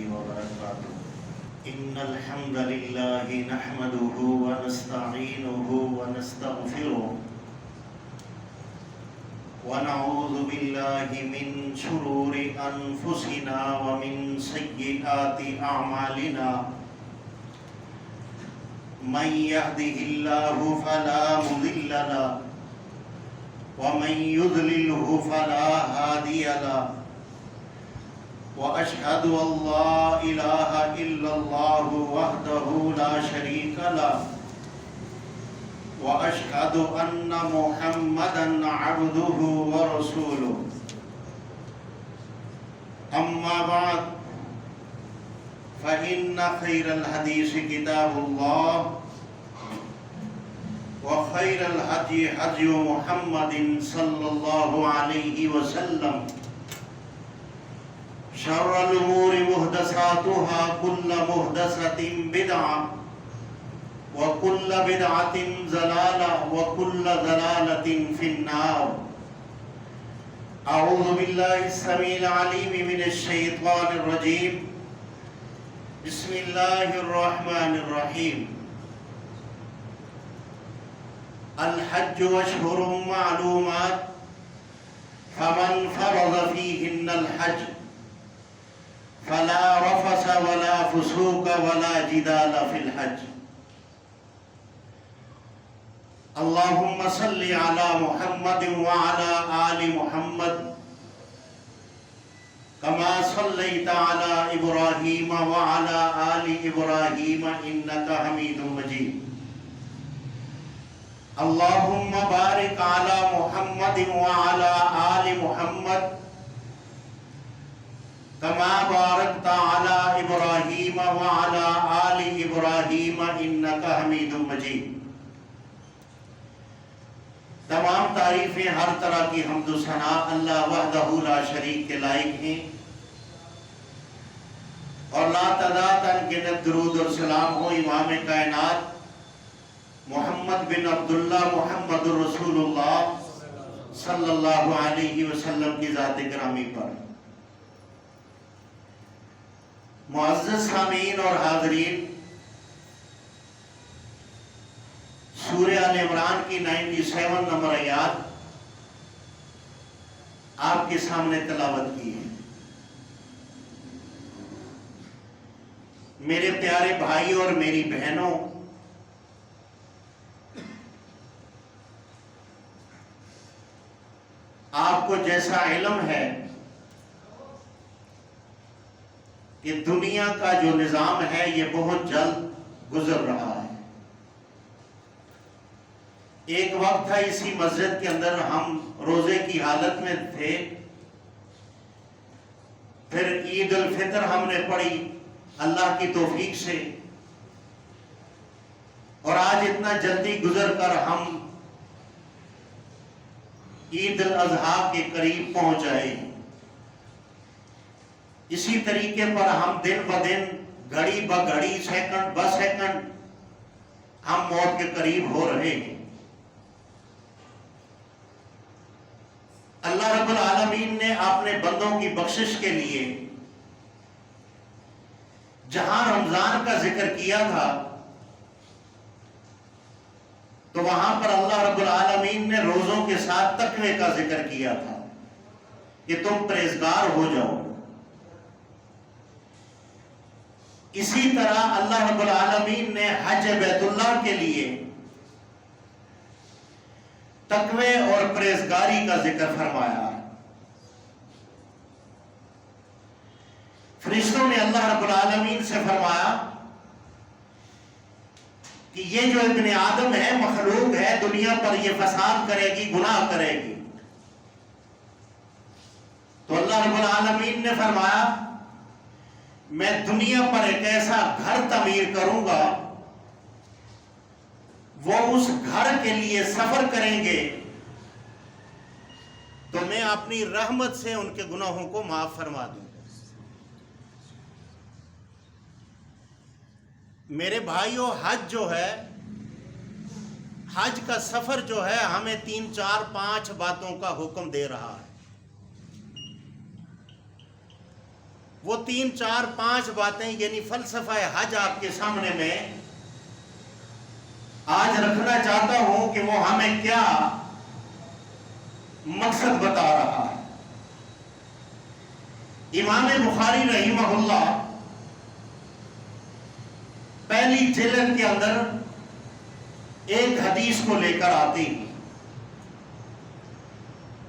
وبركاته. إن الحمد لله نحمده ونستعينه ونستغفره ونعوذ بالله من شرور أنفسنا ومن سيئات أعمالنا. من يهده الله فلا مضل له ومن يضلله فلا هادي له. وأشهد أن لا إله إلا الله وحده لا شريك له وأشهد أن محمدا عبده ورسوله. أما بعد فإن خير الحديث كتاب الله وخير الهدي هدي محمد صلى الله عليه وسلم. شر الأمور محدثاتها كل محدثة بدعة وكل بدعة ضلالة وكل ضلالة في النار. أعوذ بالله السميع العليم من الشيطان الرجيم. بسم الله الرحمن الرحيم. الحج أشهر معلومات فمن فرض فيهن الحج فلا رفث ولا فسوق ولا جدال في الحج. اللهم صل على محمد وعلى آل محمد كما صليت على إبراهيم وعلى آل إبراهيم إنك حميد مجيد. اللهم بارك على محمد وعلى آل محمد كما باركت على إبراهيم وعلى آل إبراهيم إنك حميد مجيد. تمام تعریفیں ہر طرح کی حمد و ثنا اللہ وحدہ لا شریک کے لائق ہیں، اور لا تعداد انگنت درود اور سلام ہو امام کائنات محمد بن عبداللہ محمد رسول اللہ صلی اللہ علیہ وسلم کی ذات گرامی پر. معزز سامعین اور حاضرین، سورہ آل عمران کی 97 نمبر آیات آپ کے سامنے تلاوت کی ہے. میرے پیارے بھائی اور میری بہنوں، آپ کو جیسا علم ہے کہ دنیا کا جو نظام ہے یہ بہت جلد گزر رہا ہے. ایک وقت تھا اسی مسجد کے اندر ہم روزے کی حالت میں تھے، پھر عید الفطر ہم نے پڑھی اللہ کی توفیق سے، اور آج اتنا جلدی گزر کر ہم عید الاضحیٰ کے قریب پہنچ آئے ہیں. اسی طریقے پر ہم دن بدن گھڑی بگھڑی سیکنڈ ب سیکنڈ ہم موت کے قریب ہو رہے ہیں. اللہ رب العالمین نے اپنے بندوں کی بخشش کے لیے جہاں رمضان کا ذکر کیا تھا تو وہاں پر اللہ رب العالمین نے روزوں کے ساتھ تقوی کا ذکر کیا تھا کہ تم پرہیزگار ہو جاؤ. اسی طرح اللہ رب العالمین نے حج بیت اللہ کے لیے تقوی اور پرہیزگاری کا ذکر فرمایا. فرشتوں نے اللہ رب العالمین سے فرمایا کہ یہ جو ابن آدم ہے، مخلوق ہے، دنیا پر یہ فساد کرے گی، گناہ کرے گی. تو اللہ رب العالمین نے فرمایا میں دنیا پر ایک ایسا گھر تعمیر کروں گا، وہ اس گھر کے لیے سفر کریں گے تو میں اپنی رحمت سے ان کے گناہوں کو معاف فرما دوں گا. میرے بھائیوں، حج جو ہے، حج کا سفر جو ہے ہمیں 3 4 5 باتوں کا حکم دے رہا ہے. وہ 3 4 5 باتیں یعنی فلسفہ حج آپ کے سامنے میں آج رکھنا چاہتا ہوں کہ وہ ہمیں کیا مقصد بتا رہا ہے۔ امام بخاری رحمہ اللہ پہلی جلد کے اندر ایک حدیث کو لے کر آتے ہیں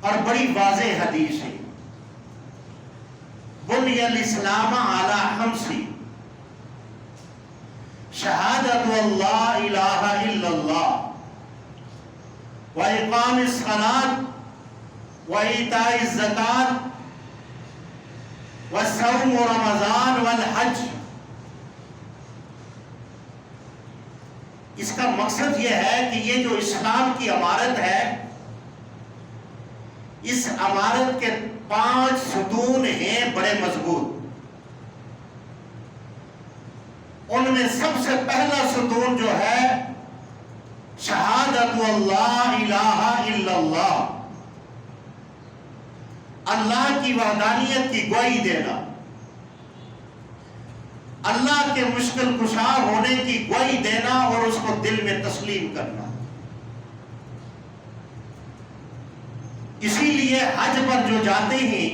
اور بڑی واضح حدیث ہے۔ بنی الاسلام علی خمس شہادت اللہ الہ الا اللہ واقام الصلاۃ وایتاء الزکاۃ والصوم رمضان والحج۔ اس کا مقصد یہ ہے کہ یہ جو اسلام کی عمارت ہے، اس عمارت کے 5 ستون ہیں بڑے مضبوط۔ ان میں سب سے پہلا ستون جو ہے شہادت اللہ الہ الا اللہ، اللہ کی وحدانیت کی گواہی دینا، اللہ کے مشکل کشا ہونے کی گواہی دینا اور اس کو دل میں تسلیم کرنا۔ اسی لیے حج پر جو جاتے ہیں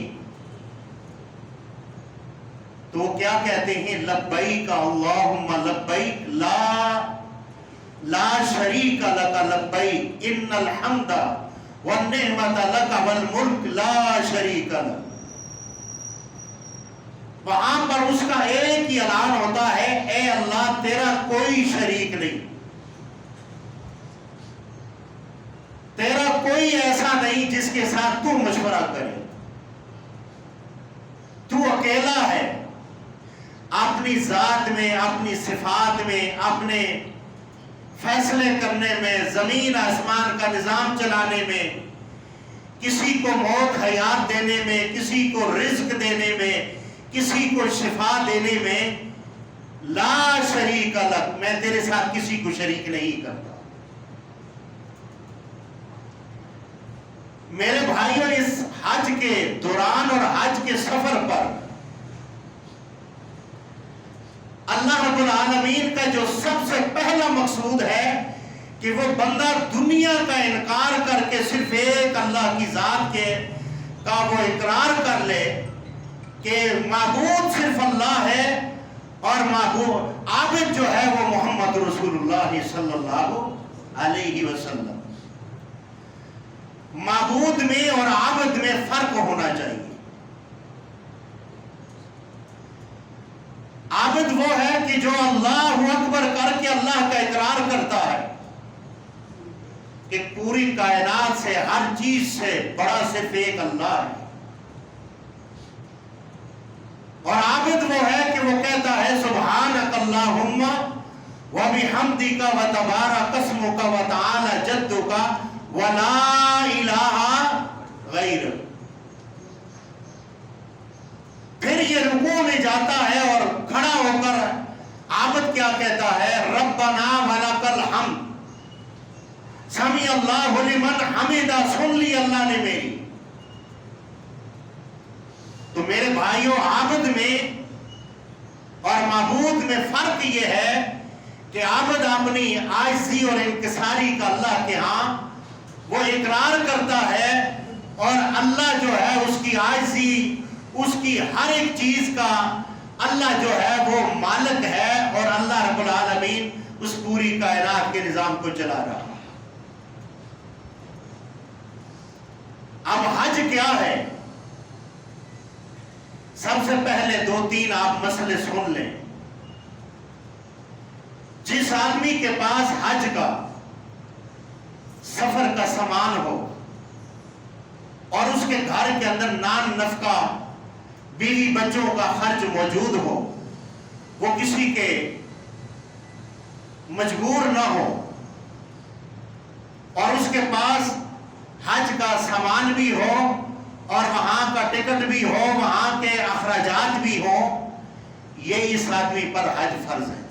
تو کیا کہتے ہیں؟ لبیک اللہم لبیک لا شریک لک لبیک ان الحمد والنعمت لک والملک لا شریک لک۔ وہاں پر اس کا ایک ہی اعلان ہوتا ہے، اے اللہ تیرا کوئی شریک نہیں، تیرا کوئی ایسا نہیں جس کے ساتھ تو مشورہ کرے، تو اکیلا ہے اپنی ذات میں، اپنی صفات میں، اپنے فیصلے کرنے میں، زمین آسمان کا نظام چلانے میں، کسی کو موت حیات دینے میں، کسی کو رزق دینے میں، کسی کو شفا دینے میں۔ لا شریک لک، میں تیرے ساتھ کسی کو شریک نہیں کرتا۔ میرے بھائیوں، اس حج کے دوران اور حج کے سفر پر اللہ رب العالمین کا جو سب سے پہلا مقصود ہے کہ وہ بندہ دنیا کا انکار کر کے صرف ایک اللہ کی ذات کا وہ اقرار کر لے کہ معبود صرف اللہ ہے اور معبود عابد جو ہے وہ محمد رسول اللہ صلی اللہ علیہ وسلم۔ معبود میں اور عابد میں فرق ہونا چاہیے۔ عابد وہ ہے کہ جو اللہ اکبر کر کے اللہ کا اقرار کرتا ہے کہ پوری کائنات سے، ہر چیز سے بڑا صرف ایک اللہ ہے، اور عابد وہ ہے کہ وہ کہتا ہے سبحانک اللہم وبحمدک وتبارک اسمک وتعالی جدک ولا الہ غیرک۔ پھر یہ رکوع میں جاتا ہے اور کھڑا ہو کر عابد کیا کہتا ہے؟ ربنا ولک الحمد، سمیع اللہ لمن حمدہ، سن لی اللہ نے میری۔ تو میرے بھائیوں، عابد میں اور معبود میں فرق یہ ہے کہ عابد اپنی عاجزی اور انکساری کا اللہ کے ہاں وہ اقرار کرتا ہے، اور اللہ جو ہے اس کی عاجزی، اس کی ہر ایک چیز کا اللہ جو ہے وہ مالک ہے، اور اللہ رب العالمین اس پوری کائنات کے نظام کو چلا رہا ہے۔ اب حج کیا ہے؟ سب سے پہلے 2-3 آپ مسئلے سن لیں۔ جس آدمی کے پاس حج کا سفر کا سامان ہو اور اس کے گھر کے اندر نان نفقہ، بیوی بچوں کا خرچ موجود ہو، وہ کسی کے مجبور نہ ہو، اور اس کے پاس حج کا سامان بھی ہو اور وہاں کا ٹکٹ بھی ہو، وہاں کے اخراجات بھی ہو، یہ اس آدمی پر حج فرض ہے۔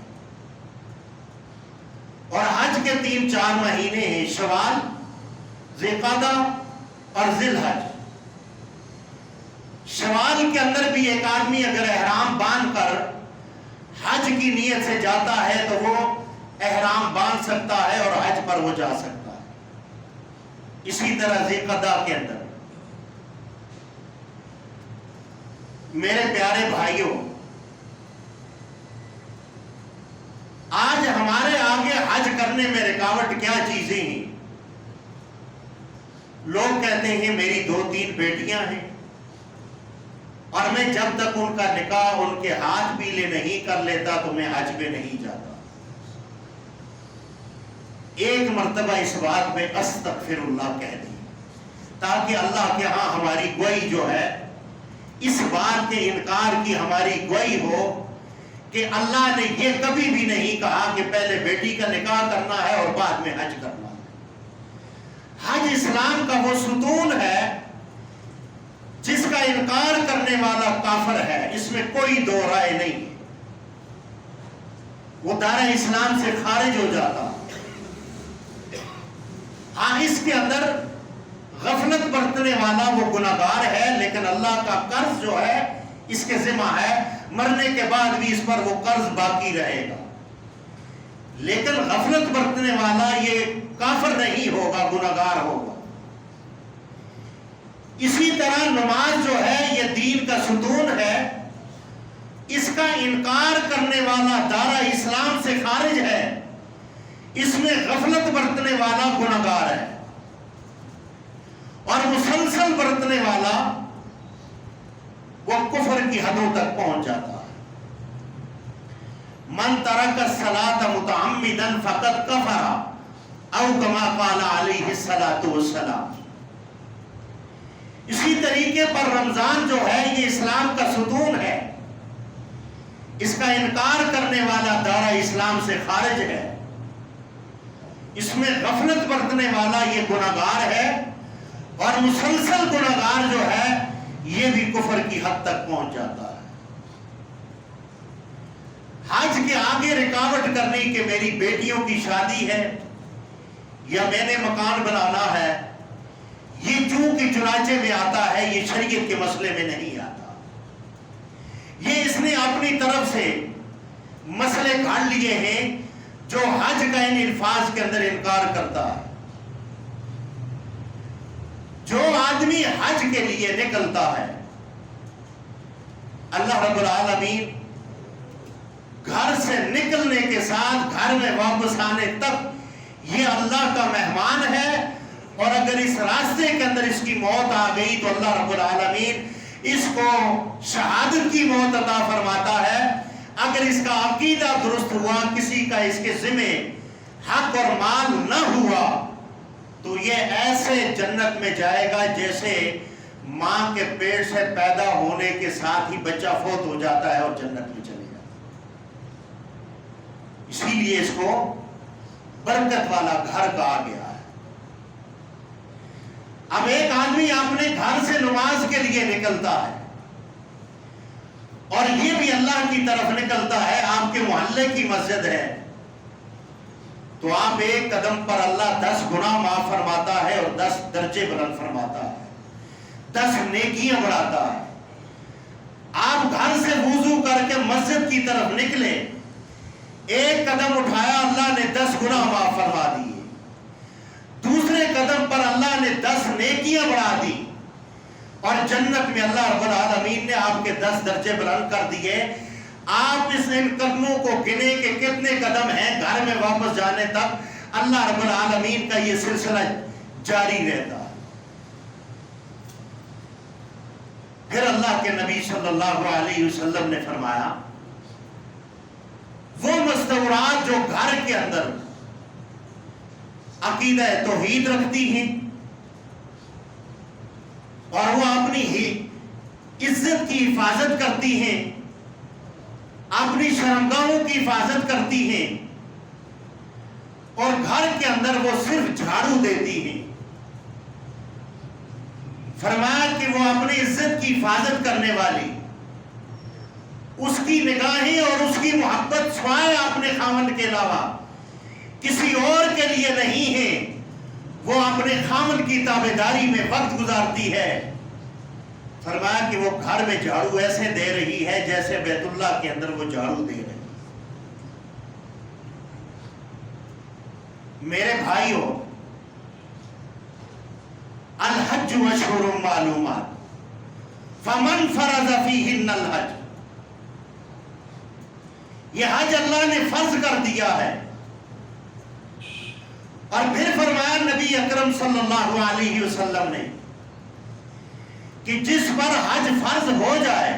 اور حج کے 3-4 مہینے ہیں، شوال، ذی القعدہ اور ذی الحج۔ شوال کے اندر بھی ایک آدمی اگر کی نیت سے جاتا ہے تو وہ احرام باندھ سکتا ہے اور حج پر وہ جا سکتا ہے. اسی طرح ذوالقعدہ کے اندر میرے پیارے بھائیوں، آج ہمارے آگے حج کرنے میں رکاوٹ کیا چیزیں ہیں؟ لوگ کہتے ہیں میری 2-3 بیٹیاں ہیں اور میں جب تک ان کا نکاح ان کے ہاتھ پیلے نہیں کر لیتا تو میں حج پہ نہیں جاتا. ایک مرتبہ اس بات میں استغفر اللہ کہہ دیں تاکہ اللہ کے ہاں ہماری گوئی جو ہے اس بات کے انکار کی ہماری گوئی ہو کہ اللہ نے یہ کبھی بھی نہیں کہا کہ پہلے بیٹی کا نکاح کرنا ہے اور بعد میں حج کرنا ہے. حج اسلام کا وہ ستون ہے جس کا انکار کرنے والا کافر ہے، اس میں کوئی دو رائے نہیں ہے، وہ دائرہ اسلام سے خارج ہو جاتا. ہاں اس کے اندر غفلت برتنے والا وہ گناہگار ہے، لیکن اللہ کا قرض جو ہے اس کے ذمہ ہے، مرنے کے بعد بھی اس پر وہ قرض باقی رہے گا. لیکن غفلت برتنے والا یہ کافر نہیں ہوگا، گناہگار ہوگا. اسی طرح نماز جو ہے یہ دین کا ستون ہے، اس کا انکار کرنے والا دائرہ اسلام سے خارج ہے، اس میں غفلت برتنے والا گناہگار ہے، اور مسلسل برتنے والا وہ کفر کی حدوں تک پہنچ جاتا ہے. من ترک الصلاۃ متعمدا فقد کفر او کما قال علیہ الصلاۃ والسلام. اسی طریقے پر رمضان جو ہے یہ اسلام کا ستون ہے، اس کا انکار کرنے والا دائرہ اسلام سے خارج ہے، اس میں غفلت برتنے والا یہ گناہگار ہے، اور مسلسل گناہگار جو ہے یہ بھی کفر کی حد تک پہنچ جاتا ہے. حج کے آگے رکاوٹ کرنے کہ میری بیٹیوں کی شادی ہے یا میں نے مکان بنانا ہے، یہ چونکہ چنانچہ میں آتا ہے، یہ شریعت کے مسئلے میں نہیں آتا. یہ اس نے اپنی طرف سے مسئلے گھڑ لیے ہیں جو حج کا ان الفاظ کے اندر انکار کرتا ہے. جو آدمی حج کے لیے نکلتا ہے، اللہ رب العالمین گھر سے نکلنے کے ساتھ گھر میں واپس آنے تک یہ اللہ کا مہمان ہے، اور اگر اس راستے کے اندر اس کی موت آ گئی تو اللہ رب العالمین اس کو شہادت کی موت عطا فرماتا ہے. اگر اس کا عقیدہ درست ہوا، کسی کا اس کے ذمہ حق اور مال نہ ہوا، تو یہ ایسے جنت میں جائے گا جیسے ماں کے پیٹ سے پیدا ہونے کے ساتھ ہی بچہ فوت ہو جاتا ہے اور جنت میں چلے جاتا ہے. اسی لیے اس کو برکت والا گھر کہا گیا ہے. اب ایک آدمی اپنے گھر سے نماز کے لیے نکلتا ہے اور یہ بھی اللہ کی طرف نکلتا ہے، آپ کے محلے کی مسجد ہے، تو آپ ایک قدم پر اللہ 10 گناہ معاف فرماتا ہے اور 10 درجے بلند فرماتا ہے، 10 نیکیاں بڑھاتا ہے. آپ گھر سے وضو کر کے مسجد کی طرف نکلے، ایک قدم اٹھایا، اللہ نے 10 گناہ معاف فرما دیے. دوسرے قدم پر اللہ نے 10 نیکیاں بڑھا دی، اور جنت میں اللہ رب العالمین نے آپ کے 10 درجے بلند کر دیے. آپ اس ان قدموں کو گنے کہ کتنے قدم ہیں گھر میں واپس جانے تک، اللہ رب العالمین کا یہ سلسلہ جاری رہتا ہے. پھر اللہ کے نبی صلی اللہ علیہ وسلم نے فرمایا وہ مستورات جو گھر کے اندر عقیدہ توحید رکھتی ہیں اور وہ اپنی عزت کی حفاظت کرتی ہیں، اپنی شرمگاہوں کی حفاظت کرتی ہیں، اور گھر کے اندر وہ صرف جھاڑو دیتی ہیں. فرمایا کہ وہ اپنی عزت کی حفاظت کرنے والی، اس کی نگاہیں اور اس کی محبت سوائے اپنے خاوند کے علاوہ کسی اور کے لیے نہیں ہے. وہ اپنے خاوند کی تابعداری میں وقت گزارتی ہے. فرمایا کہ وہ گھر میں جھاڑو ایسے دے رہی ہے جیسے بیت اللہ کے اندر وہ جھاڑو دے رہی ہے. میرے بھائیوں، الحج اشہر معلومات فمن فرض فیہن الحج، یہ حج اللہ نے فرض کر دیا ہے. اور پھر فرمایا نبی اکرم صلی اللہ علیہ وسلم نے کہ جس پر حج فرض ہو جائے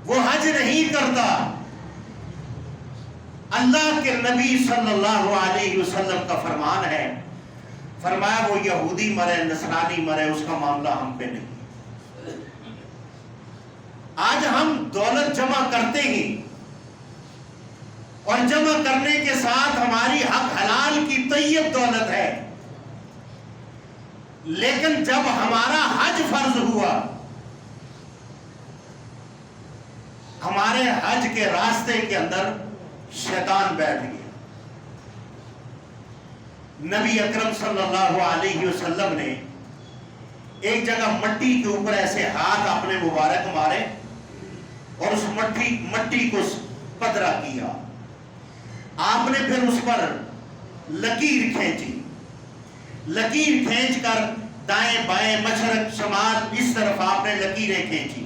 وہ حج نہیں کرتا. اللہ کے نبی صلی اللہ علیہ وسلم کا فرمان ہے، فرمایا وہ یہودی مرے نصرانی مرے اس کا معاملہ ہم پہ نہیں. آج ہم دولت جمع کرتے ہی اور جمع کرنے کے ساتھ ہماری حق حلال کی طیب دولت ہے، لیکن جب ہمارا حج فرض ہوا، ہمارے حج کے راستے کے اندر شیطان بیٹھ گیا. نبی اکرم صلی اللہ علیہ وسلم نے ایک جگہ مٹی کے اوپر ایسے ہاتھ اپنے مبارک مارے اور اس مٹی کو پدرا کیا. آپ نے پھر اس پر لکیر کھینچی، لکیر کھینچ کر دائیں بائیں مشرق شمال اس طرف آپ نے لکیریں کھینچی.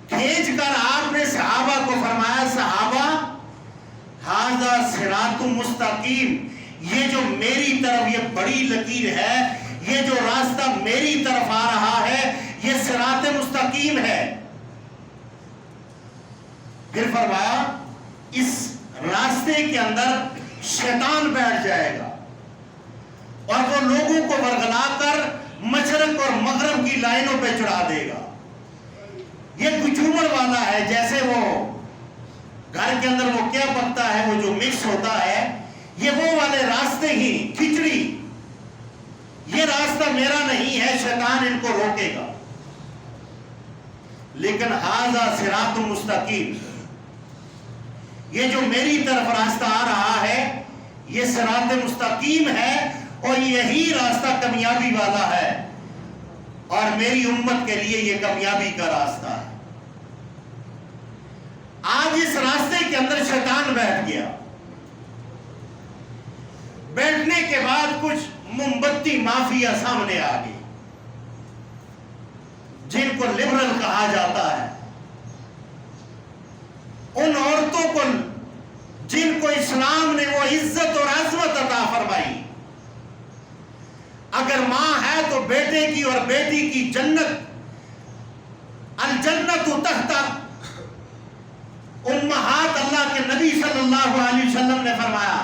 کھینچ کر آپ نے صحابہ کو فرمایا، صحابہ ھذا صراط مستقیم، یہ جو میری طرف یہ بڑی لکیر ہے، یہ جو راستہ میری طرف آ رہا ہے، یہ صراط مستقیم ہے. پھر فرمایا اس راستے کے اندر شیطان بیٹھ جائے گا اور وہ لوگوں کو ورگلا کر مشرق اور مغرب کی لائنوں پہ چڑھا دے گا. یہ کچومڑ والا ہے، جیسے وہ گھر کے اندر وہ کیا پکتا ہے، وہ جو مکس ہوتا ہے، یہ وہ والے راستے ہی، کھچڑی. یہ راستہ میرا نہیں ہے، شیطان ان کو روکے گا. لیکن ھذا صراط مستقیم، یہ جو میری طرف راستہ آ رہا ہے یہ صراط مستقیم ہے اور یہی راستہ کامیابی والا ہے اور میری امت کے لیے یہ کامیابی کا راستہ ہے. آج اس راستے کے اندر شیطان بیٹھ گیا. بیٹھنے کے بعد کچھ موم بتی مافیا سامنے آ گئی جن کو لبرل کہا جاتا ہے. ان عورتوں کو جن کو اسلام نے وہ عزت اور عظمت عطا فرمائی، اگر ماں ہے تو بیٹے کی اور بیٹی کی جنت، الجنت تحت امہات. اللہ کے نبی صلی اللہ علیہ وسلم نے فرمایا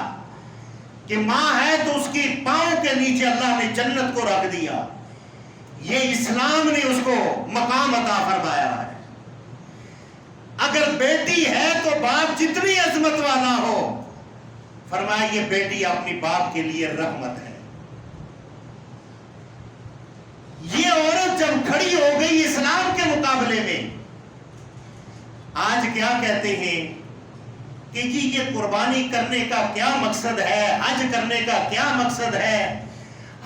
کہ ماں ہے تو اس کی پاؤں کے نیچے اللہ نے جنت کو رکھ دیا. یہ اسلام نے اس کو مقام عطا فرمایا ہے. اگر بیٹی ہے تو باپ جتنی عظمت والا ہو، فرمایا یہ بیٹی اپنی باپ کے لیے رحمت ہے. یہ عورت جب کھڑی ہو گئی اسلام کے مقابلے میں، آج کیا کہتے ہیں کہ جی یہ قربانی کرنے کا کیا مقصد ہے، حج کرنے کا کیا مقصد ہے،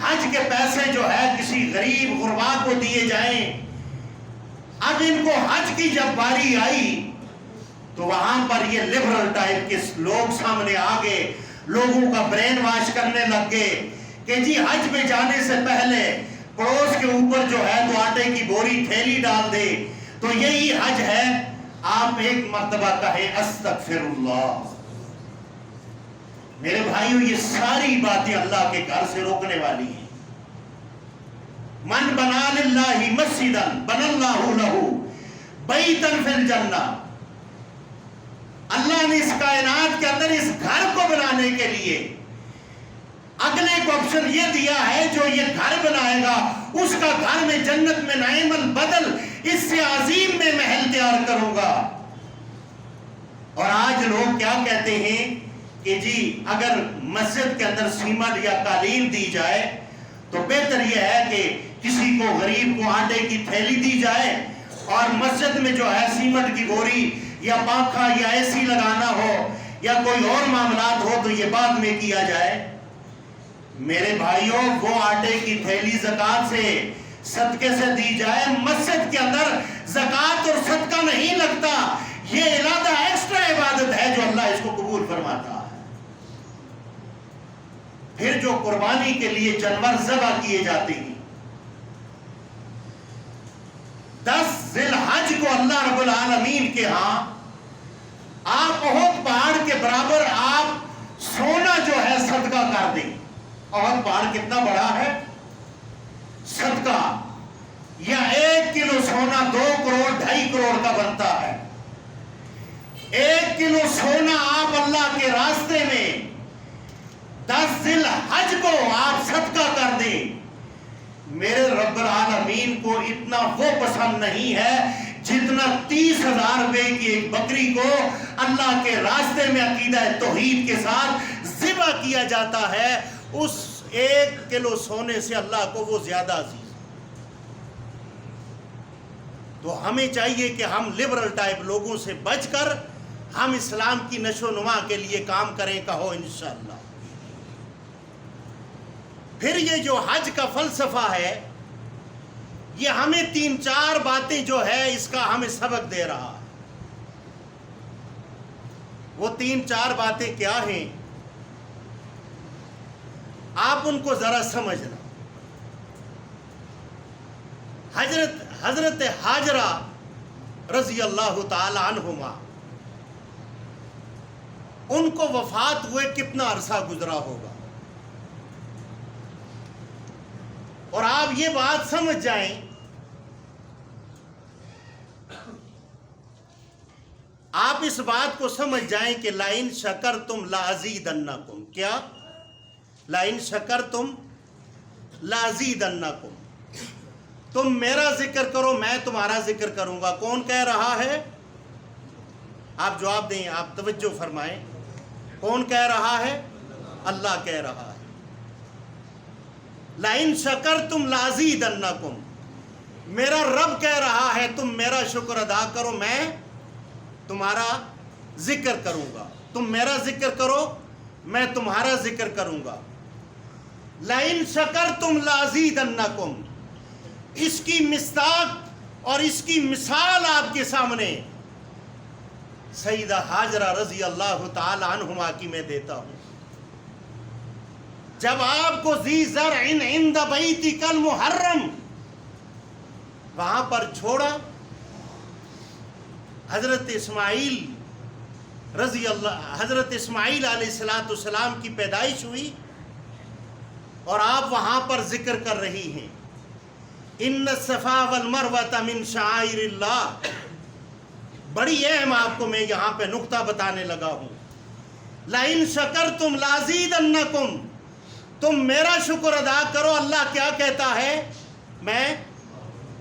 حج کے پیسے جو ہے کسی غریب غربا کو دیے جائیں. اب ان کو حج کی جب باری آئی تو وہاں پر یہ لبرل ٹائپ کے لوگ سامنے آگے لوگوں کا برین واش کرنے لگ گئے کہ جی حج میں جانے سے پہلے پڑوس کے اوپر جو ہے تو آٹے کی بوری تھیلی ڈال دے تو یہی حج ہے. آپ ایک مرتبہ کہیں استغفر اللہ. میرے بھائیو یہ ساری باتیں اللہ کے گھر سے روکنے والی ہیں. من بنا للہ مسجدا بنى اللہ لہ بیتا فی الجنہ. اللہ نے اس کائنات کے اندر اس گھر کو بنانے کے لیے اگلے کو آپشن یہ دیا ہے، جو یہ گھر بنائے گا اس کا گھر میں جنت میں نعیم البدل اس سے عظیم میں محل تیار کروں گا. اور آج لوگ کیا کہتے ہیں کہ جی اگر مسجد کے اندر سیمنٹ یا قالین دی جائے تو بہتر یہ ہے کہ کسی کو غریب کو آٹے کی تھیلی دی جائے اور مسجد میں جو ہے سیمنٹ کی بوری یا پنکھا یا اے سی لگانا ہو یا کوئی اور معاملات ہو تو یہ بعد میں کیا جائے. میرے بھائیوں وہ آٹے کی تھیلی زکوٰۃ سے صدقے سے دی جائے. مسجد کے اندر زکوٰۃ اور صدقہ نہیں لگتا، یہ علیحدہ ایکسٹرا عبادت ہے جو اللہ اس کو قبول فرماتا ہے. پھر جو قربانی کے لیے جانور ذبح کیے جاتے ہیں، 10 ذی الحج کو اللہ رب العالمین کے ہاں آپ احد پہاڑ کے برابر آپ سونا جو ہے صدقہ کر دیں۔ احد پہاڑ کتنا بڑا ہے؟ صدقہ یا 1 کلو سونا 2 کروڑ 2.5 کروڑ کا بنتا ہے۔ 1 کلو سونا آپ اللہ کے راستے میں 10 ذی الحج کو آپ صدقہ کر دیں، میرے رب العالمین کو اتنا وہ پسند نہیں ہے جتنا 30,000 روپے کی ایک بکری کو اللہ کے راستے میں عقیدہ توحید کے ساتھ ذبح کیا جاتا ہے، اس 1 کلو سونے سے اللہ کو وہ زیادہ عزیز۔ تو ہمیں چاہیے کہ ہم لبرل ٹائپ لوگوں سے بچ کر ہم اسلام کی نشو و نما کے لیے کام کریں، کہو انشاءاللہ۔ پھر یہ جو حج کا فلسفہ ہے، یہ ہمیں 3-4 باتیں جو ہے اس کا ہمیں سبق دے رہا ہے۔ وہ 3-4 باتیں کیا ہیں؟ آپ ان کو ذرا سمجھنا۔ حضرت حاجرہ رضی اللہ تعالی عنہما، ان کو وفات ہوئے کتنا عرصہ گزرا ہوگا، اور آپ یہ بات سمجھ جائیں، آپ اس بات کو سمجھ جائیں کہ لَإِن شَكَرْتُمْ لَأَزِيدَنَّكُمْ، کیا؟ لَإِن شَكَرْتُمْ لَأَزِيدَنَّكُمْ، تم میرا ذکر کرو میں تمہارا ذکر کروں گا۔ کون کہہ رہا ہے؟ آپ جواب دیں، آپ توجہ فرمائیں۔ کون کہہ رہا ہے؟ اللہ کہہ رہا ہے۔ لَإِن شَكَرْتُمْ لَأَزِيدَنَّكُمْ، میرا رب کہہ رہا ہے تم میرا شکر ادا کرو میں تمہارا ذکر کروں گا، تم میرا ذکر کرو میں تمہارا ذکر کروں گا۔ لَإِن شَكَرْتُمْ لَأَزِيدَنَّكُمْ، اس کی مصداق اور اس کی مثال آپ کے سامنے سیدہ حاجرہ رضی اللہ تعالی عنہما کی میں دیتا ہوں۔ جب آپ کو ذی زرع عند بیتک المحرم وہاں پر چھوڑا، حضرت اسماعیل علیہ السلام کی پیدائش ہوئی، اور آپ وہاں پر ذکر کر رہی ہیں ان الصفا والمروہ من شعائر اللہ۔ بڑی اہم آپ کو میں یہاں پہ نقطہ بتانے لگا ہوں۔ لَإِن شَكَرْتُمْ لَأَزِيدَنَّكُمْ، تم میرا شکر ادا کرو۔ اللہ کیا کہتا ہے؟ میں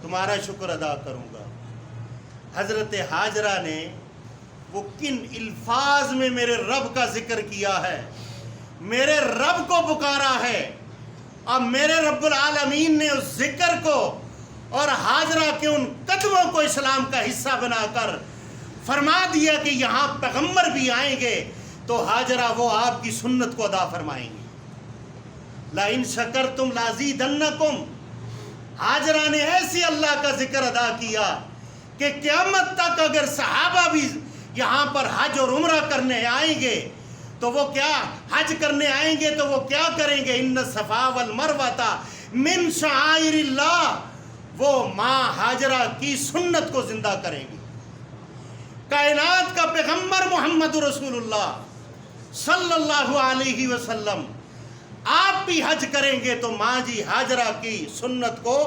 تمہارا شکر ادا کروں گا۔ حضرت حاجرہ نے وہ کن الفاظ میں میرے رب کا ذکر کیا ہے، میرے رب کو پکارا ہے، اور میرے رب العالمین نے اس ذکر کو اور حاجرہ کے ان قدموں کو اسلام کا حصہ بنا کر فرما دیا کہ یہاں پیغمبر بھی آئیں گے تو حاجرہ وہ آپ کی سنت کو ادا فرمائیں گے۔ لَإِن شَكَرْتُمْ لَأَزِيدَنَّكُمْ، حاجرہ نے ایسی اللہ کا ذکر ادا کیا کہ قیامت تک اگر صحابہ بھی یہاں پر حج اور عمرہ کرنے آئیں گے تو وہ کیا حج کرنے آئیں گے تو وہ کیا کریں گے؟ ان الصفا والمروہ من شعائر اللہ، وہ ماں حاجرہ کی سنت کو زندہ کریں گے۔ کائنات کا پیغمبر محمد رسول اللہ صلی اللہ علیہ وسلم آپ بھی حج کریں گے تو ماں جی حاجرہ کی سنت کو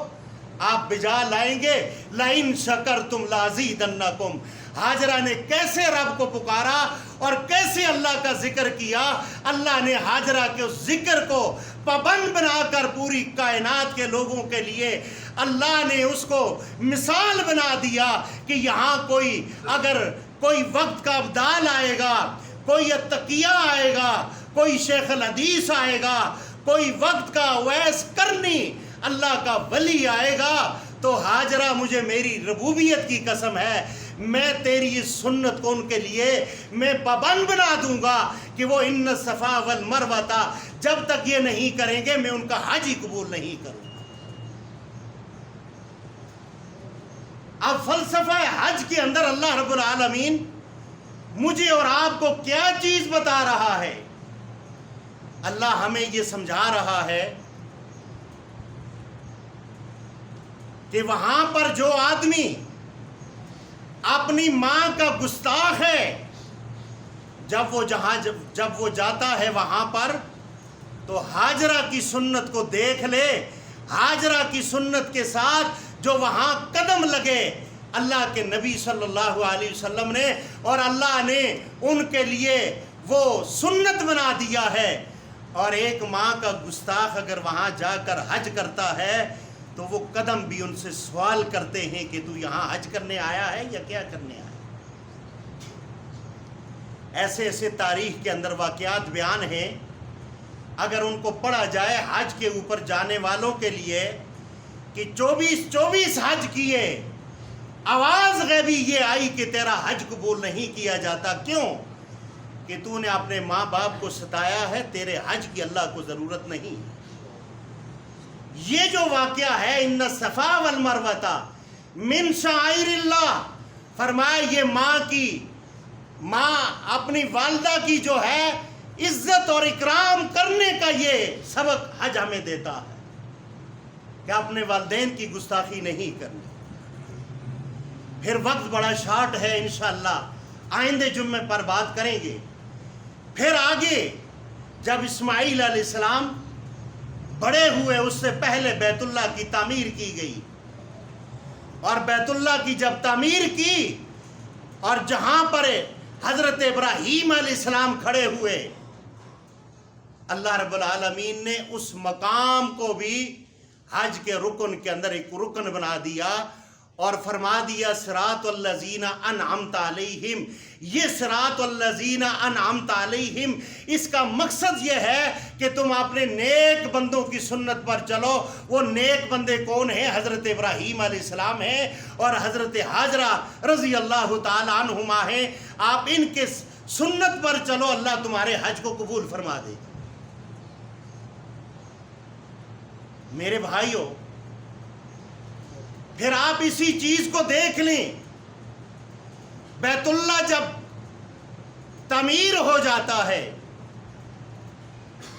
آپ بجا لائیں گے۔ لَإِن شَكَرْتُمْ لَأَزِيدَنَّكُمْ، حاجرہ نے کیسے رب کو پکارا اور کیسے اللہ کا ذکر کیا۔ اللہ نے حاجرہ کے اس ذکر کو پابند بنا کر پوری کائنات کے لوگوں کے لیے اللہ نے اس کو مثال بنا دیا کہ یہاں کوئی اگر کوئی وقت کا ابدال آئے گا، کوئی اتقیہ آئے گا، کوئی شیخ الحدیث آئے گا، کوئی وقت کا اویس کرنی اللہ کا ولی آئے گا تو حاجرہ مجھے میری ربوبیت کی قسم ہے میں تیری اس سنت کو ان کے لیے میں پابند بنا دوں گا کہ وہ ان الصفا والمروہ جب تک یہ نہیں کریں گے میں ان کا حج ہی قبول نہیں کروں گا۔ اب فلسفہ حج کے اندر اللہ رب العالمین مجھے اور آپ کو کیا چیز بتا رہا ہے؟ اللہ ہمیں یہ سمجھا رہا ہے کہ وہاں پر جو آدمی اپنی ماں کا گستاخ ہے، جب وہ جاتا ہے وہاں پر تو ہاجرہ کی سنت کو دیکھ لے، ہاجرہ کی سنت کے ساتھ جو وہاں قدم لگے اللہ کے نبی صلی اللہ علیہ وسلم نے، اور اللہ نے ان کے لیے وہ سنت بنا دیا ہے۔ اور ایک ماں کا گستاخ اگر وہاں جا کر حج کرتا ہے تو وہ قدم بھی ان سے سوال کرتے ہیں کہ تو یہاں حج کرنے آیا ہے یا کیا کرنے آیا ہے۔ ایسے ایسے تاریخ کے اندر واقعات بیان ہیں، اگر ان کو پڑھا جائے حج کے اوپر جانے والوں کے لیے کہ 24 حج کیے، آواز غیبی یہ آئی کہ تیرا حج قبول نہیں کیا جاتا۔ کیوں؟ کہ تو نے اپنے ماں باپ کو ستایا ہے، تیرے حج کی اللہ کو ضرورت نہیں۔ یہ جو واقعہ ہے ان الصفا والمروہ من شعائر اللہ، فرمایا یہ ماں اپنی والدہ کی جو ہے عزت اور اکرام کرنے کا یہ سبق حج ہمیں دیتا ہے کہ اپنے والدین کی گستاخی نہیں کرنی۔ پھر وقت بڑا شارٹ ہے، انشاءاللہ آئندہ جمعے پر بات کریں گے۔ پھر آگے جب اسماعیل علیہ السلام بڑے ہوئے، اس سے پہلے بیت اللہ کی تعمیر کی گئی، اور بیت اللہ کی جب تعمیر کی اور جہاں پر حضرت ابراہیم علیہ السلام کھڑے ہوئے، اللہ رب العالمین نے اس مقام کو بھی حج کے رکن کے اندر ایک رکن بنا دیا اور فرما دیا صراط الذین انعمت علیہم۔ یہ صراط الذین انعمت علیہم، اس کا مقصد یہ ہے کہ تم اپنے نیک بندوں کی سنت پر چلو۔ وہ نیک بندے کون ہیں؟ حضرت ابراہیم علیہ السلام ہیں اور حضرت ہاجرہ رضی اللہ تعالی عنہما ہیں۔ آپ ان کے سنت پر چلو، اللہ تمہارے حج کو قبول فرما دے۔ میرے بھائیوں، پھر آپ اسی چیز کو دیکھ لیں، بیت اللہ جب تعمیر ہو جاتا ہے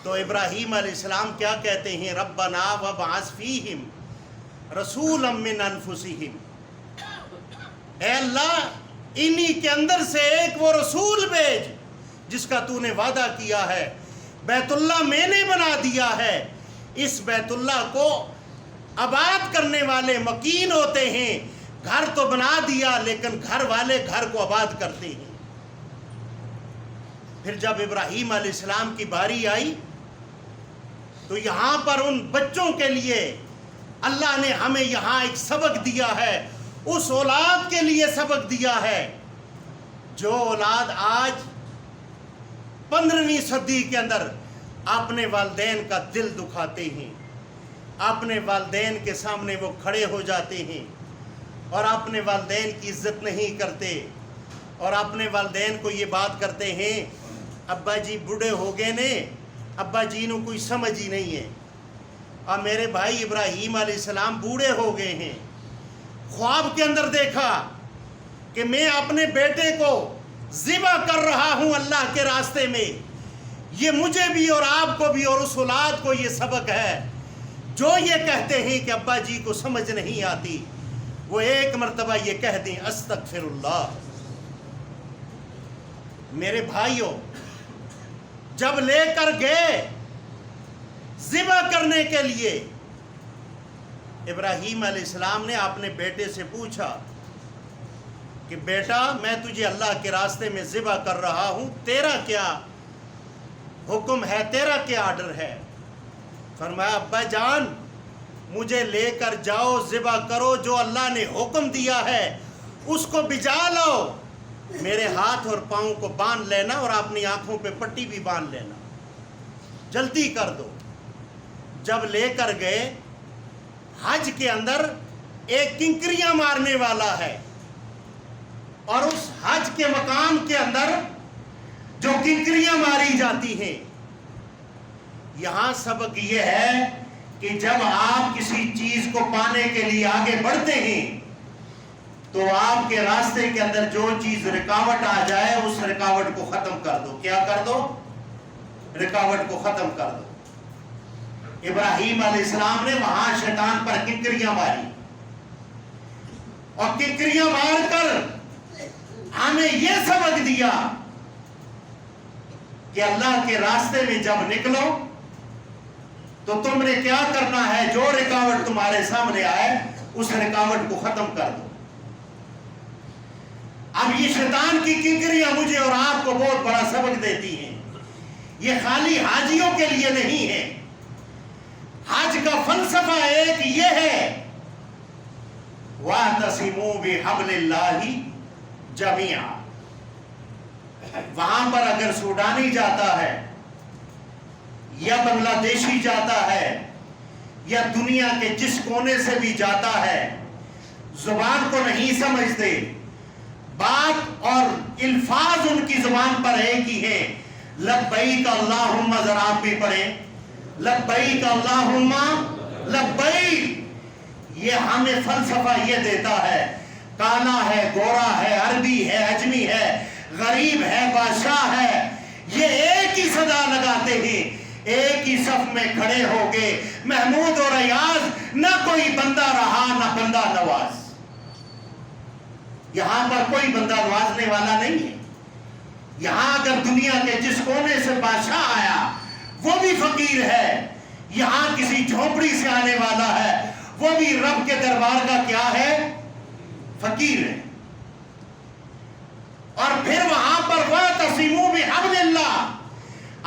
تو ابراہیم علیہ السلام کیا کہتے ہیں؟ ربنا وابعث فیہم رسولا من انفسہم، اے اللہ انہی کے اندر سے ایک وہ رسول بھیج جس کا تو نے وعدہ کیا ہے۔ بیت اللہ میں نے بنا دیا ہے، اس بیت اللہ کو آباد کرنے والے مکین ہوتے ہیں۔ گھر تو بنا دیا لیکن گھر والے گھر کو آباد کرتے ہیں۔ پھر جب ابراہیم علیہ السلام کی باری آئی تو یہاں پر ان بچوں کے لیے اللہ نے ہمیں یہاں ایک سبق دیا ہے، اس اولاد کے لیے سبق دیا ہے جو اولاد آج 15ویں صدی کے اندر اپنے والدین کا دل دکھاتے ہیں، اپنے والدین کے سامنے وہ کھڑے ہو جاتے ہیں اور اپنے والدین کی عزت نہیں کرتے، اور اپنے والدین کو یہ بات کرتے ہیں ابا جی بوڑھے ہو گئے نے، ابا جی نو کوئی سمجھ ہی نہیں ہے۔ اور میرے بھائی ابراہیم علیہ السلام بوڑھے ہو گئے ہیں، خواب کے اندر دیکھا کہ میں اپنے بیٹے کو ذبح کر رہا ہوں اللہ کے راستے میں۔ یہ مجھے بھی اور آپ کو بھی اور اس اولاد کو یہ سبق ہے۔ جو یہ کہتے ہیں کہ ابا جی کو سمجھ نہیں آتی، وہ ایک مرتبہ یہ کہہ دیں استغفر اللہ۔ میرے بھائیوں، جب لے کر گئے ذبح کرنے کے لیے، ابراہیم علیہ السلام نے اپنے بیٹے سے پوچھا کہ بیٹا میں تجھے اللہ کے راستے میں ذبح کر رہا ہوں، تیرا کیا حکم ہے، تیرا کیا آرڈر ہے؟ فرمایا ابا جان مجھے لے کر جاؤ، ذبح کرو، جو اللہ نے حکم دیا ہے اس کو بجا لاؤ، میرے ہاتھ اور پاؤں کو باندھ لینا اور اپنی آنکھوں پہ پٹی بھی باندھ لینا، جلدی کر دو۔ جب لے کر گئے، حج کے اندر ایک کنکریاں مارنے والا ہے، اور اس حج کے مقام کے اندر جو کنکریاں ماری جاتی ہیں، یہاں سبق یہ ہے کہ جب آپ کسی چیز کو پانے کے لیے آگے بڑھتے ہیں تو آپ کے راستے کے اندر جو چیز رکاوٹ آ جائے اس رکاوٹ کو ختم کر دو۔ کیا کر دو؟ رکاوٹ کو ختم کر دو۔ ابراہیم علیہ السلام نے وہاں شیطان پر کنکریاں ماری، اور کنکریاں مار کر ہمیں یہ سبق دیا کہ اللہ کے راستے میں جب نکلو تو تم نے کیا کرنا ہے، جو رکاوٹ تمہارے سامنے آئے اس رکاوٹ کو ختم کر دو۔ اب یہ شیطان کی کنکریاں مجھے اور آپ کو بہت بڑا سبق دیتی ہیں۔ یہ خالی حاجیوں کے لیے نہیں ہے، حج کا فلسفہ ایک یہ ہے، وَاعْتَصِمُوا بِحَبْلِ اللَّهِ جَمِيعًا۔ وہاں پر اگر سوڈانی جاتا ہے یا بنگلہ دیشی جاتا ہے یا دنیا کے جس کونے سے بھی جاتا ہے، زبان کو نہیں سمجھتے، بات اور الفاظ ان کی زبان پر ایک ہی ہے، لبیک اللہم، ذرا آپ بھی پڑھیں، لبیک اللہم لبیک۔ یہ ہمیں فلسفہ یہ دیتا ہے، کالا ہے، گورا ہے، عربی ہے، عجمی ہے، غریب ہے، بادشاہ ہے، یہ ایک ہی صدا لگاتے ہیں، ایک ہی صف میں کھڑے ہو گے، محمود اور ریاض، نہ کوئی بندہ رہا نہ بندہ نواز۔ یہاں پر کوئی بندہ نوازنے والا نہیں ہے۔ یہاں اگر دنیا کے جس کونے سے بادشاہ آیا وہ بھی فقیر ہے، یہاں کسی جھونپڑی سے آنے والا ہے وہ بھی رب کے دربار کا کیا ہے، فقیر ہے۔ اور پھر وہاں پر وَاعْتَصِمُوا بِحَبْلِ اللَّهِ،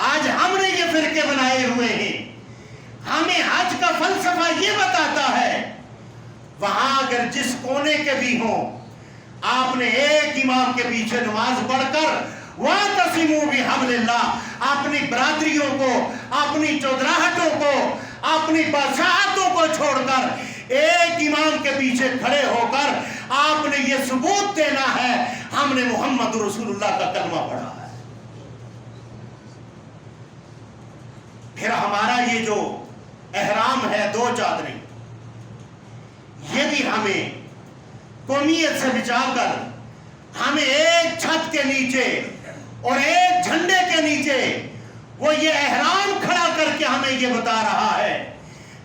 آج ہم نے یہ فرقے بنائے ہوئے ہیں۔ ہمیں حج کا فلسفہ یہ بتاتا ہے، وہاں اگر جس کونے کے بھی ہوں، آپ نے ایک امام کے پیچھے نماز پڑھ کر وَاعْتَصِمُوا بِحَبْلِ اللَّهِ، اپنی برادریوں کو، اپنی چودراہٹوں کو، اپنی بادشاہتوں کو چھوڑ کر ایک امام کے پیچھے کھڑے ہو کر آپ نے یہ ثبوت دینا ہے ہم نے محمد رسول اللہ کا کلمہ پڑھا ہے۔ پھر ہمارا یہ جو احرام ہے، دو چادریں، یہ بھی ہمیں قومیت سے بچا کر ہمیں ایک چھت کے نیچے اور ایک جھنڈے کے نیچے وہ یہ احرام کھڑا کر کے ہمیں یہ بتا رہا ہے،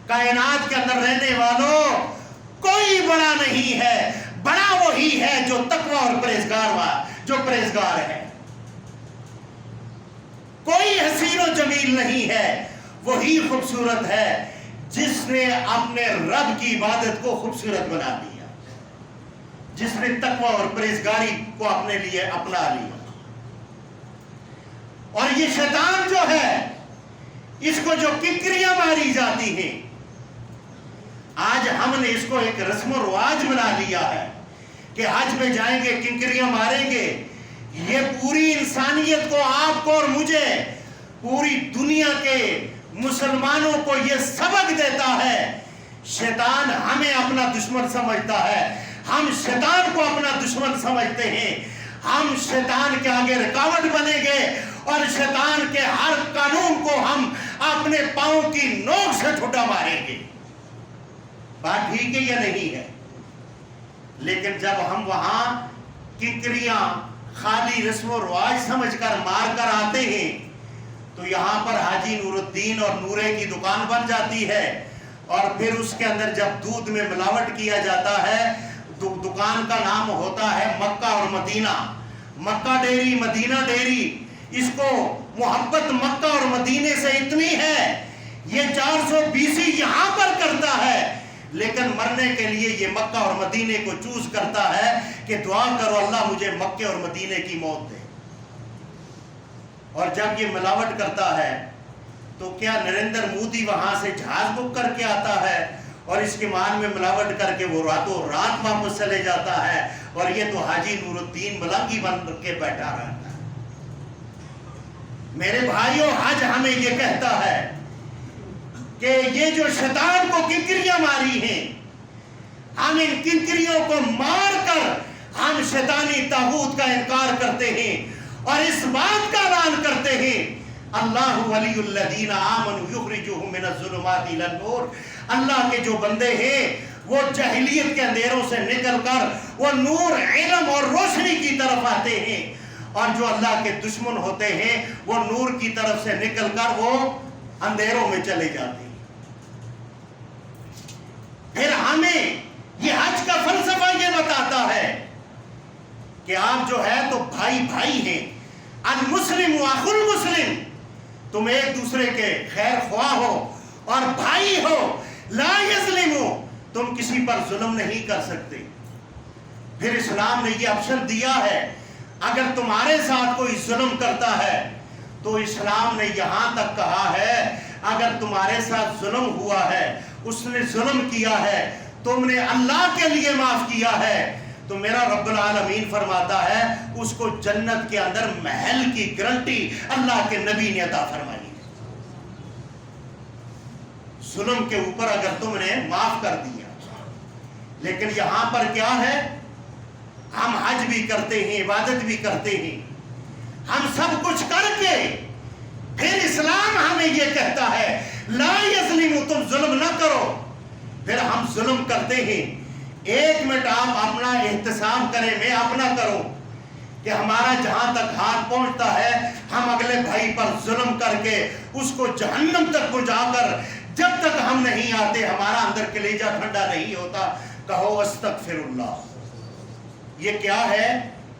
کائنات کے اندر رہنے والوں کوئی بڑا نہیں ہے، بڑا وہی ہے جو تقوی اور پرہیزگار ہے۔ کوئی حسین و جمیل نہیں ہے، وہی خوبصورت ہے جس نے اپنے رب کی عبادت کو خوبصورت بنا دیا، جس نے تقوی اور پرہیزگاری کو اپنے لیے اپنا لیا۔ اور یہ شیطان جو ہے، اس کو جو کنکریاں ماری جاتی ہیں، آج ہم نے اس کو ایک رسم و رواج بنا لیا ہے کہ حج میں جائیں گے کنکریاں ماریں گے۔ یہ پوری انسانیت کو، آپ کو اور مجھے، پوری دنیا کے مسلمانوں کو یہ سبق دیتا ہے، شیطان ہمیں اپنا دشمن سمجھتا ہے، ہم شیطان کو اپنا دشمن سمجھتے ہیں، ہم شیطان کے آگے رکاوٹ بنیں گے اور شیطان کے ہر قانون کو ہم اپنے پاؤں کی نوک سے ٹھوٹا ماریں گے۔ بات ٹھیک ہے یا نہیں ہے؟ لیکن جب ہم وہاں کنکریاں خالی رسم و رواج سمجھ کر مار کر آتے ہیں تو یہاں پر حاجی نور الدین اور نورے کی دکان بن جاتی ہے، اور پھر اس کے اندر جب دودھ میں ملاوٹ کیا جاتا ہے، دکان کا نام ہوتا ہے مکہ اور مدینہ، مکہ ڈیری، مدینہ ڈیری۔ اس کو محبت مکہ اور مدینے سے اتنی ہے، یہ 420 یہاں پر کرتا ہے، لیکن مرنے کے لیے یہ مکہ اور مدینے کو چوز کرتا ہے کہ دعا کرو اللہ مجھے مکے اور مدینے کی موت دے۔ اور جب یہ ملاوٹ کرتا ہے تو کیا نریندر مودی وہاں سے جہاز بک کر کے آتا ہے اور اس کے مان میں ملاوٹ کر کے وہ راتوں رات واپس چلے جاتا ہے، اور یہ تو حاجی نور الدین ملنگی بن کے بیٹھا رہتا ہے۔ میرے بھائیوں، حج ہمیں یہ کہتا ہے کہ یہ جو شیطان کو کنکریاں ماری ہیں، ہم ان کنکریوں کو مار کر ہم شیطانی طاغوت کا انکار کرتے ہیں اور اس بات کا اعلان کرتے ہیں، اللہ ولی الذین آمنوا یخرجہم من الظلمات الی النور۔ اللہ کے جو بندے ہیں وہ جاہلیت کے اندھیروں سے نکل کر وہ نور، علم اور روشنی کی طرف آتے ہیں، اور جو اللہ کے دشمن ہوتے ہیں وہ نور کی طرف سے نکل کر وہ اندھیروں میں چلے جاتے ہیں۔ پھر ہمیں یہ حج کا فلسفہ یہ بتاتا ہے کہ آپ جو ہے تو بھائی بھائی ہیں، المسلم اخو المسلم، تم ایک دوسرے کے خیر خواہ ہو اور بھائی ہو، لا یظلمو، تم کسی پر ظلم نہیں کر سکتے۔ پھر اسلام نے یہ آپشن دیا ہے، اگر تمہارے ساتھ کوئی ظلم کرتا ہے تو اسلام نے یہاں تک کہا ہے اگر تمہارے ساتھ ظلم ہوا ہے، اس نے ظلم کیا ہے، تم نے اللہ کے لیے معاف کیا ہے، تو میرا رب العالمین فرماتا ہے اس کو جنت کے اندر محل کی گارنٹی اللہ کے نبی نے عطا فرمائی۔ ظلم کے اوپر اگر تم نے معاف کر دیا، لیکن یہاں پر کیا ہے، ہم حج بھی کرتے ہیں، عبادت بھی کرتے ہیں، ہم سب کچھ کر کے پھر اسلام ہمیں یہ کہتا ہے لا یظلمو، تم ظلم نہ کرو، پھر ہم ظلم کرتے ہیں۔ ایک منٹ آپ اپنا احتساب کریں، میں اپنا کروں کہ ہمارا جہاں تک ہاتھ پہنچتا ہے ہم اگلے بھائی پر ظلم کر کے اس کو جہنم تک پہنچا کر جب تک ہم نہیں آتے ہمارا اندر کلیجہ ٹھنڈا نہیں ہوتا۔ کہو استغفر اللہ۔ یہ کیا ہے؟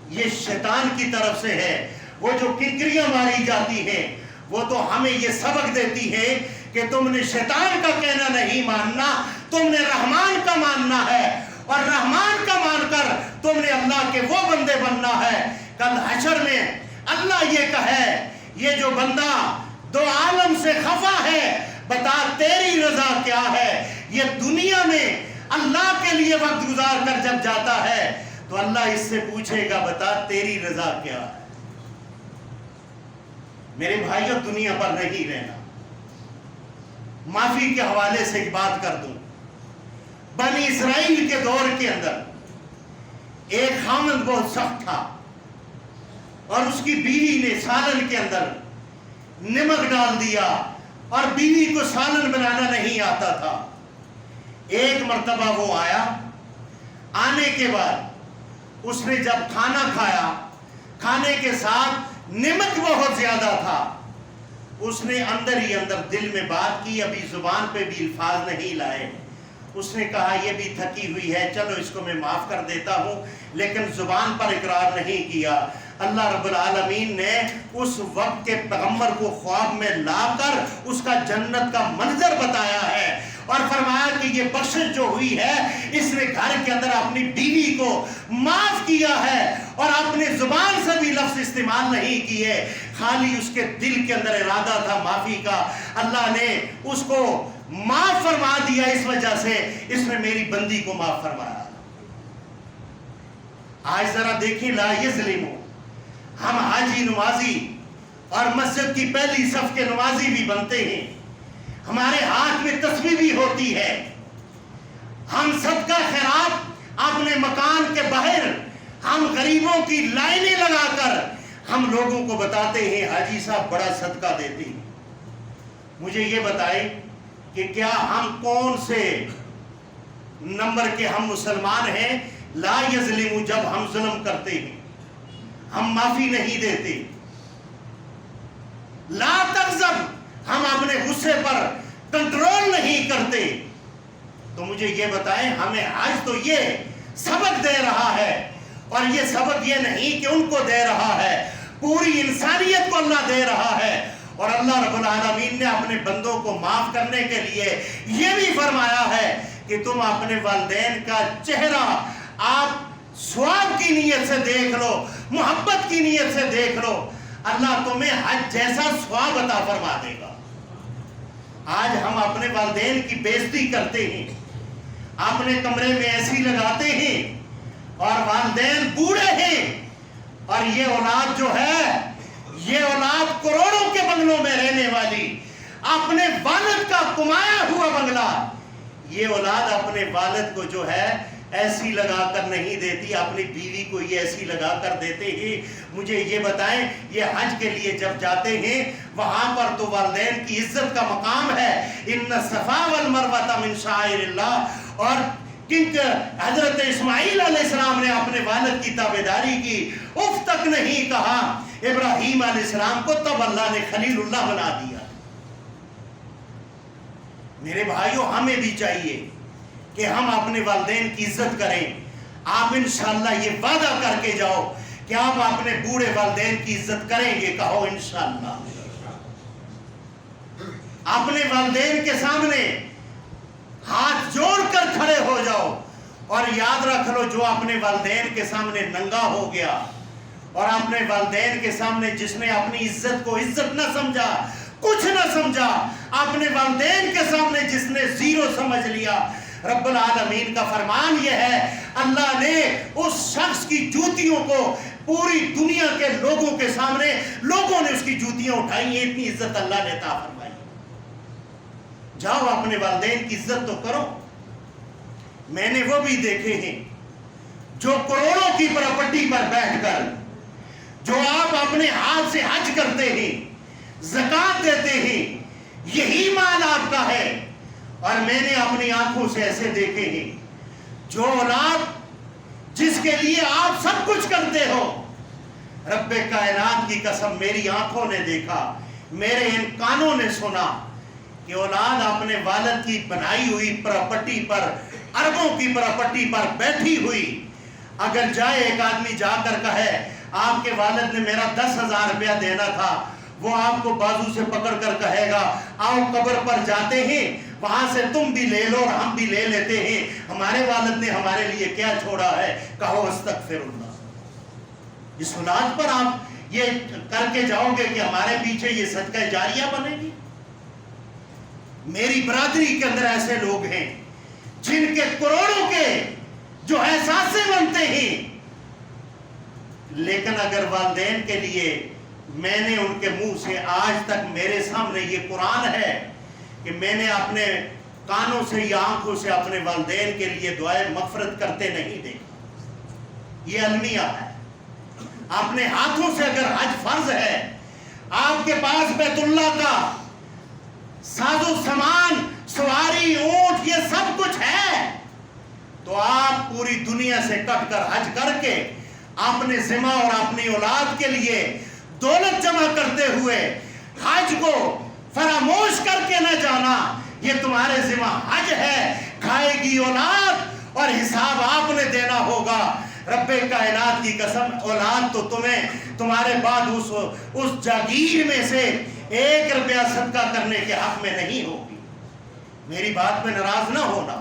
یہ شیطان کی طرف سے ہے۔ وہ جو کنکریاں ماری جاتی ہیں وہ تو ہمیں یہ سبق دیتی ہے کہ تم نے شیطان کا کہنا نہیں ماننا، تم نے رحمان کا ماننا ہے، اور رحمان کا مان کر تم نے اللہ کے وہ بندے بننا ہے۔ کل حشر میں اللہ یہ کہے یہ جو بندہ دو عالم سے خفا ہے، بتا تیری رضا کیا ہے؟ یہ دنیا میں اللہ کے لیے وقت گزار کر جب جاتا ہے تو اللہ اس سے پوچھے گا بتا تیری رضا کیا ہے؟ میرے بھائیوں، دنیا پر نہیں رہنا۔ معافی کے حوالے سے ایک بات کر دوں، بنی اسرائیل کے دور کے اندر ایک خامند بہت سخت تھا اور اس کی بیوی نے سالن کے اندر نمک ڈال دیا اور بیوی کو سالن بنانا نہیں آتا تھا۔ ایک مرتبہ وہ آیا، آنے کے بعد اس نے جب کھانا کھایا، کھانے کے ساتھ نمک بہت زیادہ تھا، اس نے اندر ہی اندر دل میں بات کی، ابھی زبان پہ بھی الفاظ نہیں لائے۔ اس نے کہا یہ بھی تھکی ہوئی ہے، چلو اس کو میں معاف کر دیتا ہوں، لیکن زبان پر اقرار نہیں کیا۔ اللہ رب العالمین نے اس وقت کے پیغمبر کو خواب میں لا کر اس کا جنت کا منظر بتایا ہے اور فرمایا کہ یہ بخشش جو ہوئی ہے اس نے گھر کے اندر اپنی بیوی کو معاف کیا ہے اور اپنے زبان سے بھی لفظ استعمال نہیں کیے، خالی اس کے دل کے اندر ارادہ تھا معافی کا۔ اللہ نے اس کو معاف فرما دیا، اس وجہ سے اس نے میری بندی کو معاف فرمایا۔ آج ذرا دیکھیں، لا یظلمو، ہم حاجی نمازی اور مسجد کی پہلی صف کے نمازی بھی بنتے ہیں، ہمارے ہاتھ میں تسبیح بھی ہوتی ہے، ہم صدقہ خیرات اپنے مکان کے باہر ہم غریبوں کی لائنیں لگا کر ہم لوگوں کو بتاتے ہیں حاجی صاحب بڑا صدقہ دیتے ہیں۔ مجھے یہ بتائیں کہ کیا ہم کون سے نمبر کے ہم مسلمان ہیں؟ لا یظلمو، جب ہم ظلم کرتے ہیں ہم معافی نہیں دیتے، لا تغضب، ہم اپنے غصے پر کنٹرول نہیں کرتے، تو مجھے یہ بتائیں ہمیں آج تو یہ سبق دے رہا ہے، اور یہ سبق یہ نہیں کہ ان کو دے رہا ہے، پوری انسانیت کو اللہ دے رہا ہے۔ اور اللہ رب العالمین نے اپنے بندوں کو معاف کرنے کے لیے یہ بھی فرمایا ہے کہ تم اپنے والدین کا چہرہ آپ ثواب کی نیت سے دیکھ لو، محبت کی نیت سے دیکھ لو، اللہ تمہیں حج جیسا ثواب عطا فرما دے گا۔ آج ہم اپنے والدین کی بے عزتی کرتے ہیں، اپنے کمرے میں ایسی لگاتے ہیں اور والدین بوڑھے ہیں، اور یہ اولاد جو ہے، یہ اولاد کروڑوں کے بنگلوں میں رہنے والی، اپنے والد کا کمایا ہوا بنگلہ، یہ اولاد اپنے والد کو جو ہے ایسی لگا کر نہیں دیتی، اپنی بیوی کو یہ ایسی لگا کر دیتے ہیں۔ مجھے یہ بتائیں، یہ حج کے لیے جب جاتے ہیں وہاں پر تو والدین کی عزت کا مقام ہے، ان الصفا والمروہ من شعائر اللہ، اور کیونکہ حضرت اسماعیل علیہ السلام نے اپنے والد کی تابعداری کی، اف تک نہیں کہا۔ ابراہیم علیہ السلام کو تب اللہ نے خلیل اللہ بنا دیا۔ میرے بھائیوں، ہمیں بھی چاہیے کہ ہم اپنے والدین کی عزت کریں۔ آپ انشاءاللہ یہ وعدہ کر کے جاؤ کہ آپ اپنے بوڑھے والدین کی عزت کریں گے، کہو انشاءاللہ۔ اپنے والدین کے سامنے ہاتھ جوڑ کر کھڑے ہو جاؤ، اور یاد رکھ لو جو اپنے والدین کے سامنے ننگا ہو گیا اور اپنے والدین کے سامنے جس نے اپنی عزت کو عزت نہ سمجھا، کچھ نہ سمجھا، اپنے والدین کے سامنے جس نے زیرو سمجھ لیا، رب العالمین کا فرمان یہ ہے، اللہ نے اس شخص کی جوتیوں کو پوری دنیا کے لوگوں کے سامنے، لوگوں نے اس کی جوتیاں اٹھائی ہیں، اتنی عزت اللہ نے عطا فرمائی۔ جاؤ اپنے والدین کی عزت تو کرو۔ میں نے وہ بھی دیکھے ہیں جو کروڑوں کی پراپرٹی پر بیٹھ کر، جو آپ اپنے ہاتھ سے حج کرتے ہیں، زکوٰۃ دیتے ہیں، یہی مال آپ کا ہے، اور میں نے اپنی آنکھوں سے ایسے دیکھے ہیں جو اولاد جس کے لیے آپ سب کچھ کرتے ہو، رب کائنات کی قسم میری آنکھوں نے دیکھا، میرے ان کانوں نے سنا کہ اولاد اپنے والد کی بنائی ہوئی پراپرٹی پر، اربوں کی پراپرٹی پر بیٹھی ہوئی، اگر جائے ایک آدمی جا کر کہے آپ کے والد نے میرا 10,000 روپیہ دینا تھا، وہ آپ کو بازو سے پکڑ کر کہے گا آؤ قبر پر جاتے ہیں، وہاں سے تم بھی لے لو اور ہم بھی لے لیتے ہیں، ہمارے والد نے ہمارے لیے کیا چھوڑا ہے، کہو استغفر اللہ۔ اس اولاد پر آپ یہ کر کے جاؤ گے کہ ہمارے پیچھے یہ صدقہ جاریہ بنے گی۔ میری برادری کے اندر ایسے لوگ ہیں جن کے کروڑوں کے جو احساسے بنتے ہیں، لیکن اگر والدین کے لیے، میں نے ان کے منہ سے آج تک میرے سامنے یہ قرآن ہے کہ میں نے اپنے کانوں سے یا آنکھوں سے اپنے والدین کے لیے دعائیں مغفرت کرتے نہیں دیکھا۔ یہ المیہ ہے۔ اپنے ہاتھوں سے اگر حج فرض ہے، آپ کے پاس بیت اللہ کا ساز و سامان، سواری، اونٹ، یہ سب کچھ ہے، تو آپ پوری دنیا سے کٹ کر حج کر کے اپنے ذمہ اور اپنی اولاد کے لیے دولت جمع کرتے ہوئے حج کو فراموش کر کے نہ جانا، یہ تمہارے ذمہ حج ہے، کھائے گی اولاد اور حساب آپ نے دینا ہوگا۔ رب کائنات کی قسم، اولاد تو تمہیں تمہارے بعد اس جاگیر میں سے 1 روپیہ صدقہ کرنے کے حق میں نہیں ہوگی۔ میری بات میں ناراض نہ ہونا،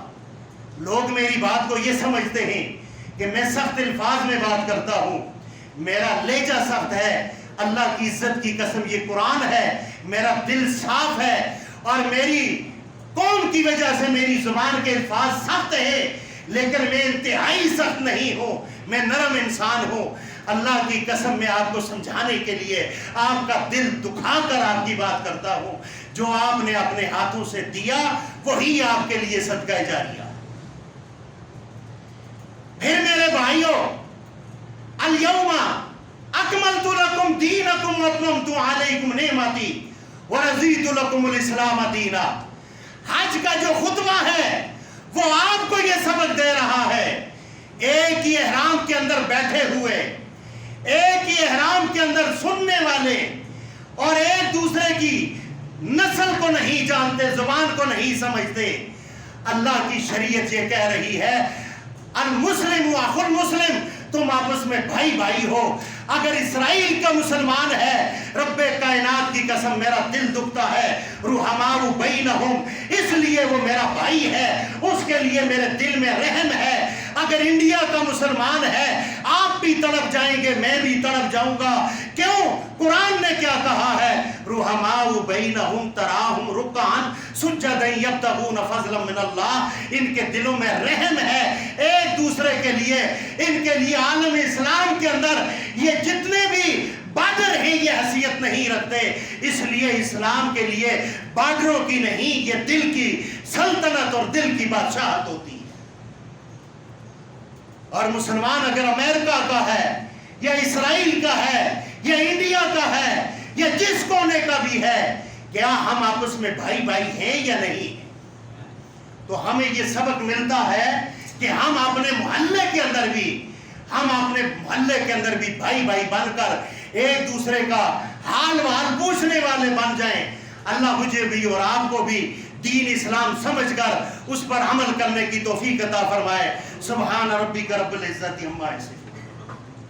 لوگ میری بات کو یہ سمجھتے ہیں کہ میں سخت الفاظ میں بات کرتا ہوں، میرا لہجہ سخت ہے، اللہ کی عزت کی قسم یہ قرآن ہے، میرا دل صاف ہے، اور میری قوم کی وجہ سے میری زبان کے الفاظ سخت ہیں، لیکن میں انتہائی سخت نہیں ہوں، میں نرم انسان ہوں۔ اللہ کی قسم میں آپ کو سمجھانے کے لیے، آپ کا دل دکھا کر آپ کی بات کرتا ہوں، جو آپ نے اپنے ہاتھوں سے دیا وہی آپ کے لیے صدقہ جاریہ۔ پھر میرے بھائیوں، الیوم اکملت لکم دینکم واتممت علیکم نعمتی ورضیت لکم الاسلام دینا۔ حج کا جو خطبہ ہے وہ آپ کو یہ سبق دے رہا ہے، ایک ہی احرام کے اندر بیٹھے ہوئے، ایک ہی احرام کے اندر سننے والے، اور ایک دوسرے کی نسل کو نہیں جانتے، زبان کو نہیں سمجھتے۔ اللہ کی شریعت یہ کہہ رہی ہے المسلم اخو المسلم، تم آپس میں بھائی بھائی ہو۔ اگر اسرائیل کا مسلمان ہے، رب کائنات کی قسم میرا دل دکھتا ہے، رحماء بینہم، اس لیے وہ میرا بھائی ہے، اس کے لیے میرے دل میں رحم ہے۔ اگر انڈیا کا مسلمان ہے، آپ بھی تڑپ جائیں گے، میں بھی تڑپ جاؤں گا۔ کیوں؟ قرآن نے کیا کہا ہے؟ رحماء بینہم تراہم رکعا سجدا یبتغون فضلا من اللہ، ان کے دلوں میں رحم ہے ایک دوسرے کے لیے۔ ان کے لیے عالم اسلام کے اندر یہ جتنے بھی بارڈر ہیں یہ حیثیت نہیں رکھتے، اس لیے اسلام کے لیے بارڈروں کی نہیں، یہ دل کی سلطنت اور دل کی بادشاہت ہوتی ہے۔ اور مسلمان اگر امریکہ کا ہے یا اسرائیل کا ہے یا انڈیا کا ہے یا جس کونے کا بھی ہے، کیا ہم آپس میں بھائی بھائی ہیں یا نہیں؟ تو ہمیں یہ سبق ملتا ہے کہ ہم اپنے محلے کے اندر بھی بھائی بھائی بن کر ایک دوسرے کا حال پوچھنے والے بن جائیں. اللہ مجھے بھی اور آپ کو بھی دین اسلام سمجھ کر اس پر عمل کرنے کی توفیق عطا فرمائے. سبحان ربک رب العزت عما یصفون.